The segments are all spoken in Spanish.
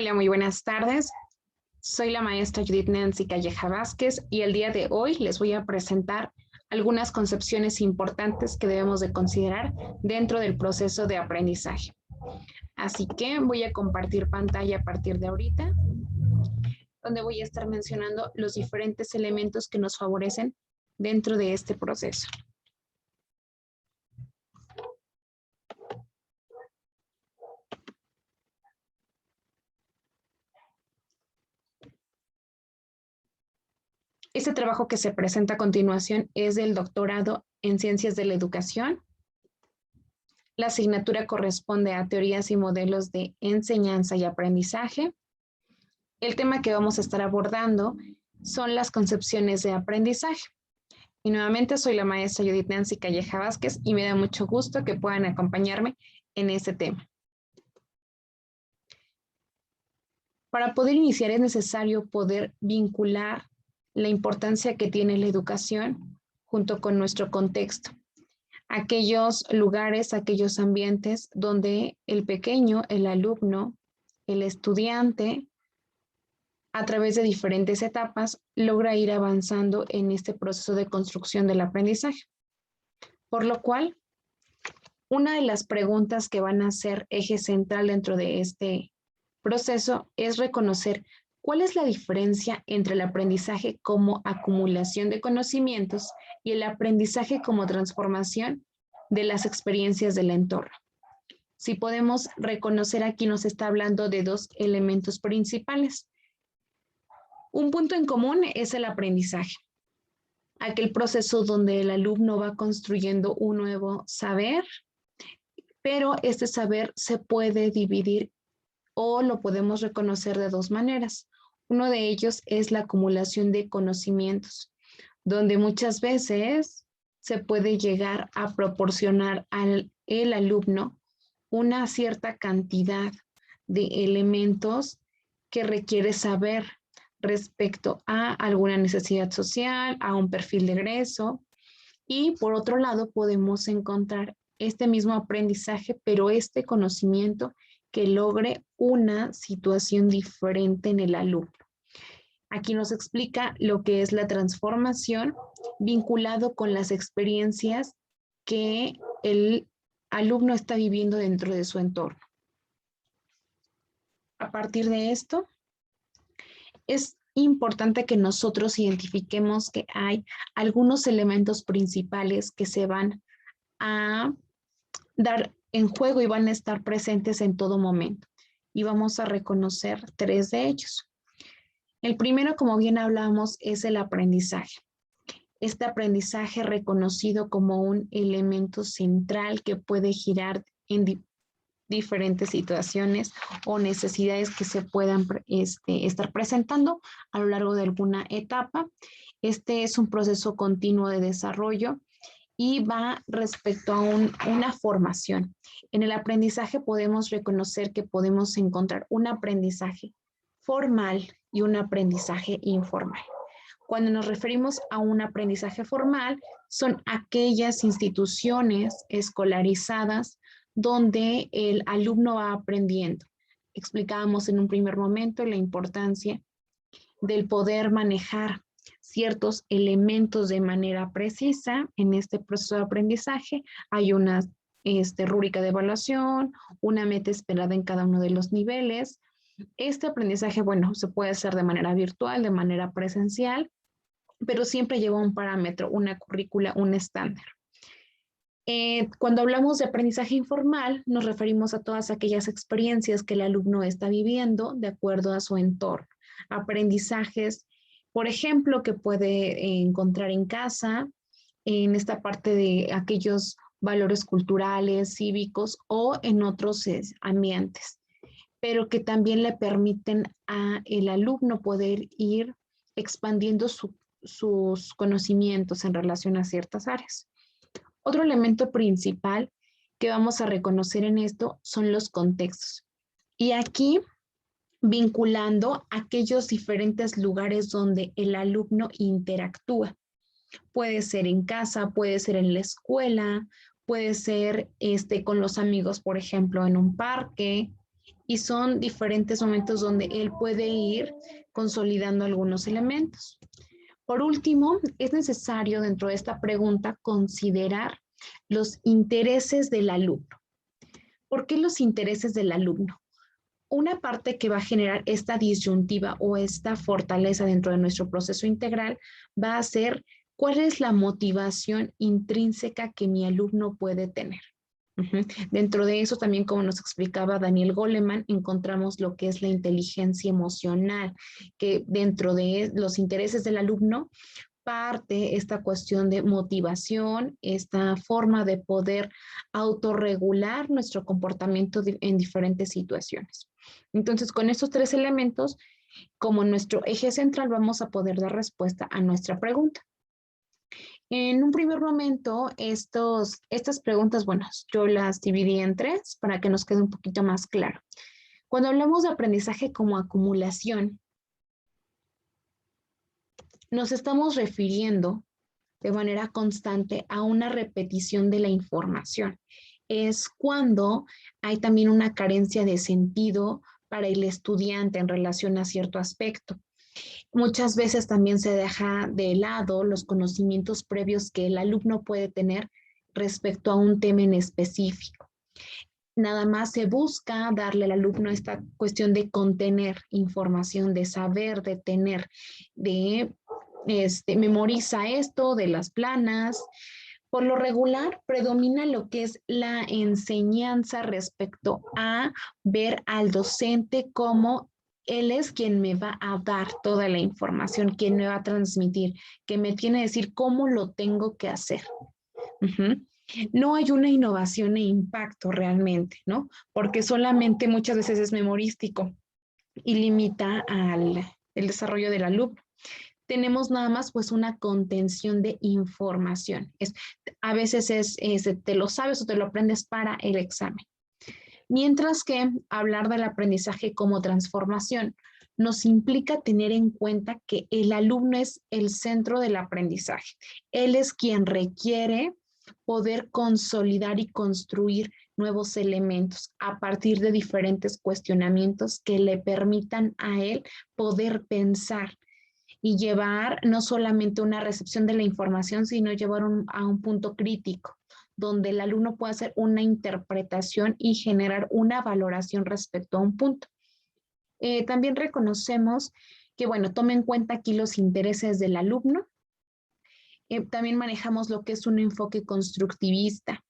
Hola, muy buenas tardes. Soy la maestra Judith Nancy Calleja Vázquez y el día de hoy les voy a presentar algunas concepciones importantes que debemos de considerar dentro del proceso de aprendizaje. Así que voy a compartir pantalla a partir de ahorita, donde voy a estar mencionando los diferentes elementos que nos favorecen dentro de este proceso. Este trabajo que se presenta a continuación es del doctorado en Ciencias de la Educación. La asignatura corresponde a Teorías y Modelos de Enseñanza y Aprendizaje. El tema que vamos a estar abordando son las concepciones de aprendizaje. Y nuevamente soy la maestra Judith Nancy Calleja Vázquez y me da mucho gusto que puedan acompañarme en este tema. Para poder iniciar es necesario poder vincular la importancia que tiene la educación junto con nuestro contexto. Aquellos lugares, aquellos ambientes donde el pequeño, el alumno, el estudiante, a través de diferentes etapas, logra ir avanzando en este proceso de construcción del aprendizaje. Por lo cual, una de las preguntas que van a ser eje central dentro de este proceso es reconocer cuál es la diferencia entre el aprendizaje como acumulación de conocimientos y el aprendizaje como transformación de las experiencias del entorno. Si podemos reconocer, aquí nos está hablando de dos elementos principales. Un punto en común es el aprendizaje, aquel proceso donde el alumno va construyendo un nuevo saber, pero este saber se puede dividir o lo podemos reconocer de dos maneras. Uno de ellos es la acumulación de conocimientos, donde muchas veces se puede llegar a proporcionar al alumno una cierta cantidad de elementos que requiere saber respecto a alguna necesidad social, a un perfil de egreso. Y por otro lado, podemos encontrar este mismo aprendizaje, pero este conocimiento que logre una situación diferente en el alumno. Aquí nos explica lo que es la transformación vinculado con las experiencias que el alumno está viviendo dentro de su entorno. A partir de esto, es importante que nosotros identifiquemos que hay algunos elementos principales que se van a dar en juego y van a estar presentes en todo momento. Y vamos a reconocer tres de ellos. El primero, como bien hablamos, es el aprendizaje. Este aprendizaje reconocido como un elemento central que puede girar en diferentes situaciones o necesidades que se puedan estar presentando a lo largo de alguna etapa. Este es un proceso continuo de desarrollo y va respecto a una formación. En el aprendizaje podemos reconocer que podemos encontrar un aprendizaje formal y un aprendizaje informal. Cuando nos referimos a un aprendizaje formal, son aquellas instituciones escolarizadas donde el alumno va aprendiendo. Explicábamos en un primer momento la importancia del poder manejar ciertos elementos de manera precisa en este proceso de aprendizaje. Hay una rúbrica de evaluación, una meta esperada en cada uno de los niveles. Este aprendizaje, bueno, se puede hacer de manera virtual, de manera presencial, pero siempre lleva un parámetro, una currícula, un estándar. Cuando hablamos de aprendizaje informal, nos referimos a todas aquellas experiencias que el alumno está viviendo de acuerdo a su entorno. Aprendizajes, por ejemplo, que puede encontrar en casa, en esta parte de aquellos valores culturales, cívicos o en otros ambientes, pero que también le permiten al alumno poder ir expandiendo sus conocimientos en relación a ciertas áreas. Otro elemento principal que vamos a reconocer en esto son los contextos. Y aquí, vinculando aquellos diferentes lugares donde el alumno interactúa. Puede ser en casa, puede ser en la escuela, puede ser con los amigos, por ejemplo, en un parque, y son diferentes momentos donde él puede ir consolidando algunos elementos. Por último, es necesario dentro de esta pregunta considerar los intereses del alumno. ¿Por qué los intereses del alumno? Una parte que va a generar esta disyuntiva o esta fortaleza dentro de nuestro proceso integral va a ser cuál es la motivación intrínseca que mi alumno puede tener. Dentro de eso también, como nos explicaba Daniel Goleman, encontramos lo que es la inteligencia emocional, que dentro de los intereses del alumno parte esta cuestión de motivación, esta forma de poder autorregular nuestro comportamiento en diferentes situaciones. Entonces, con estos tres elementos, como nuestro eje central, vamos a poder dar respuesta a nuestra pregunta. En un primer momento, estas preguntas, bueno, yo las dividí en tres para que nos quede un poquito más claro. Cuando hablamos de aprendizaje como acumulación, nos estamos refiriendo de manera constante a una repetición de la información. Es cuando hay también una carencia de sentido para el estudiante en relación a cierto aspecto. Muchas veces también se deja de lado los conocimientos previos que el alumno puede tener respecto a un tema en específico. Nada más se busca darle al alumno esta cuestión de contener información, de saber, de tener, de memoriza esto de las planas. Por lo regular, predomina lo que es la enseñanza respecto a ver al docente como él es quien me va a dar toda la información, quien me va a transmitir, que me tiene que decir cómo lo tengo que hacer. No hay una innovación e impacto realmente, ¿no? Porque solamente muchas veces es memorístico y limita el desarrollo del alumno. Tenemos nada más pues una contención de información. A veces te lo sabes o te lo aprendes para el examen. Mientras que hablar del aprendizaje como transformación nos implica tener en cuenta que el alumno es el centro del aprendizaje. Él es quien requiere poder consolidar y construir nuevos elementos a partir de diferentes cuestionamientos que le permitan a él poder pensar y llevar no solamente una recepción de la información, sino llevar a un punto crítico, donde el alumno pueda hacer una interpretación y generar una valoración respecto a un punto. También reconocemos que, bueno, tome en cuenta aquí los intereses del alumno. También manejamos lo que es un enfoque constructivista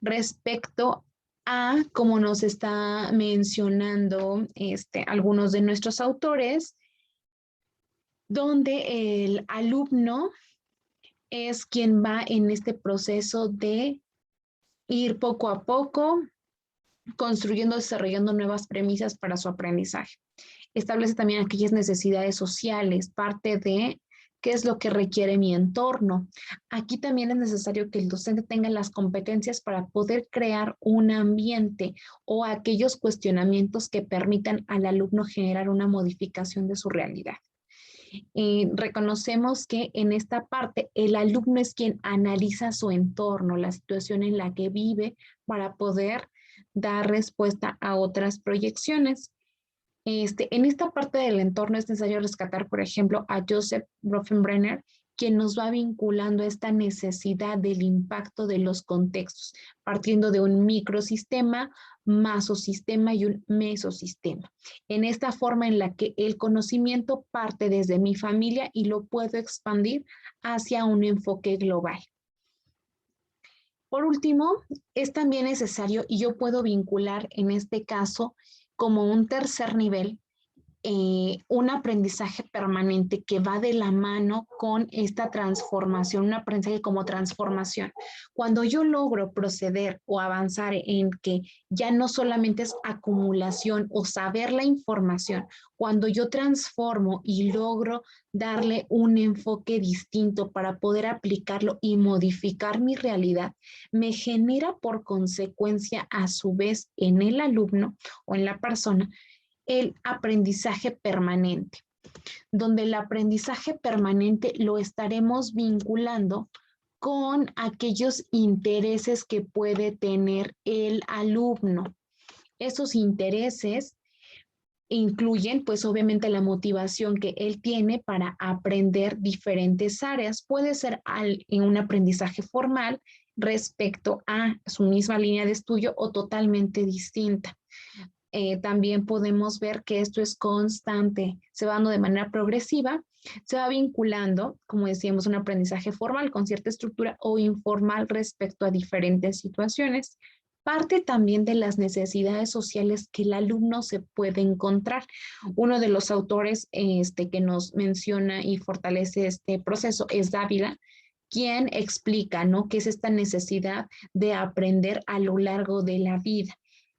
respecto a, como nos está mencionando algunos de nuestros autores, donde el alumno es quien va en este proceso de ir poco a poco construyendo, desarrollando nuevas premisas para su aprendizaje. Establece también aquellas necesidades sociales, parte de qué es lo que requiere mi entorno. Aquí también es necesario que el docente tenga las competencias para poder crear un ambiente o aquellos cuestionamientos que permitan al alumno generar una modificación de su realidad. Reconocemos que en esta parte el alumno es quien analiza su entorno, la situación en la que vive para poder dar respuesta a otras proyecciones. En esta parte del entorno es necesario rescatar, por ejemplo, a Joseph Rothenbrenner, quien nos va vinculando a esta necesidad del impacto de los contextos, partiendo de un microsistema, masosistema y un mesosistema. En esta forma en la que el conocimiento parte desde mi familia y lo puedo expandir hacia un enfoque global. Por último, es también necesario, y yo puedo vincular en este caso como un tercer nivel, un aprendizaje permanente que va de la mano con esta transformación, un aprendizaje como transformación. Cuando yo logro proceder o avanzar en que ya no solamente es acumulación o saber la información, cuando yo transformo y logro darle un enfoque distinto para poder aplicarlo y modificar mi realidad, me genera por consecuencia a su vez en el alumno o en la persona el aprendizaje permanente, donde el aprendizaje permanente lo estaremos vinculando con aquellos intereses que puede tener el alumno. Esos intereses incluyen, pues obviamente, la motivación que él tiene para aprender diferentes áreas. Puede ser en un aprendizaje formal respecto a su misma línea de estudio o totalmente distinta. También podemos ver que esto es constante, se va dando de manera progresiva, se va vinculando, como decíamos, un aprendizaje formal con cierta estructura o informal respecto a diferentes situaciones. Parte también de las necesidades sociales que el alumno se puede encontrar. Uno de los autores que nos menciona y fortalece este proceso es Dávila, quien explica, ¿no?, qué es esta necesidad de aprender a lo largo de la vida.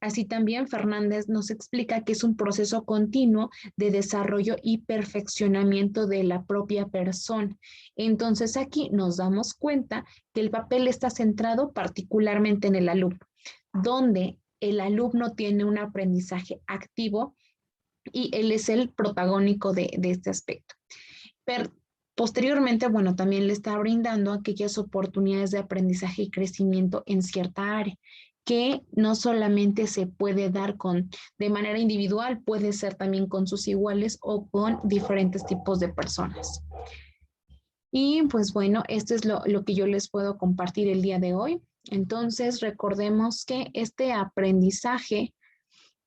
Así también Fernández nos explica que es un proceso continuo de desarrollo y perfeccionamiento de la propia persona. Entonces aquí nos damos cuenta que el papel está centrado particularmente en el alumno, donde el alumno tiene un aprendizaje activo y él es el protagónico de este aspecto. Pero posteriormente, bueno, también le está brindando aquellas oportunidades de aprendizaje y crecimiento en cierta área, que no solamente se puede dar de manera individual, puede ser también con sus iguales o con diferentes tipos de personas. Y pues bueno, esto es lo que yo les puedo compartir el día de hoy. Entonces, recordemos que este aprendizaje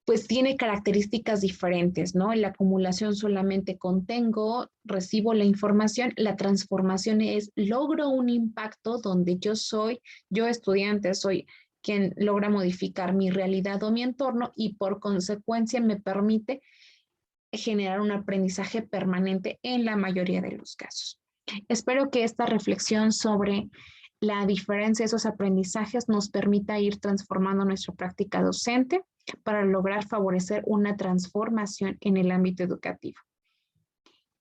pues tiene características diferentes, ¿no? La acumulación solamente contengo, recibo la información, la transformación es logro un impacto donde yo estudiante, soy quien logra modificar mi realidad o mi entorno y por consecuencia me permite generar un aprendizaje permanente en la mayoría de los casos. Espero que esta reflexión sobre la diferencia de esos aprendizajes nos permita ir transformando nuestra práctica docente para lograr favorecer una transformación en el ámbito educativo.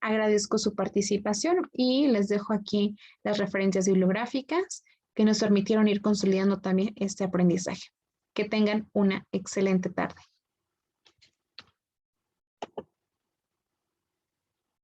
Agradezco su participación y les dejo aquí las referencias bibliográficas que nos permitieron ir consolidando también este aprendizaje. Que tengan una excelente tarde.